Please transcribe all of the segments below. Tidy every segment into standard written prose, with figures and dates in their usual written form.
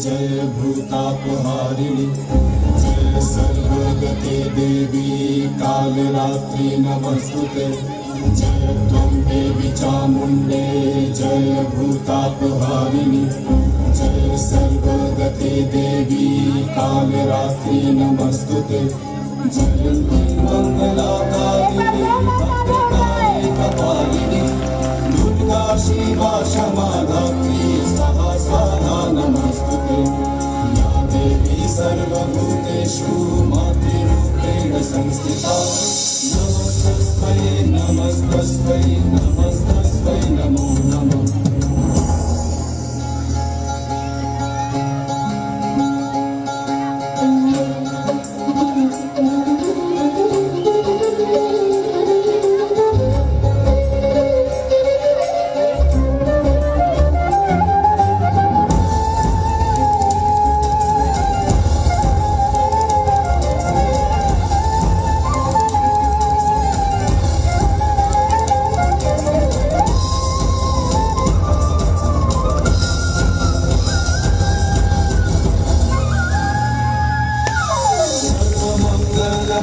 जय भूतापहारिणी जय सर्वगते देवी कालरात्रि नमस्तुते जय त्वं देवी चामुण्डे जय भूतापहारिणी जय सर्वगते देवी कालरात्रि नमस्तुते जय मंगलाकारिणी भद्रकाली कपालिनी दुर्गा शिवा क्षमा धात्री स्वाहा स्वाहा नमस्तुते या देवी सर्वभूतेषु मातृरूपेण संस्थिता नमस्तस्मै नमस्तस्मै नमस्तस्मै नमो नमः।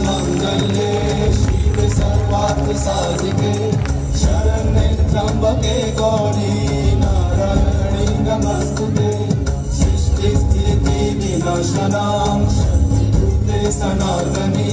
मंगले शिव सर्वार्थ साधिके शरण्ये त्र्यंबके गौरी नारायणी नमस्तुते सृष्टि स्थिति विनाशनां शक्तिभूते सनातनी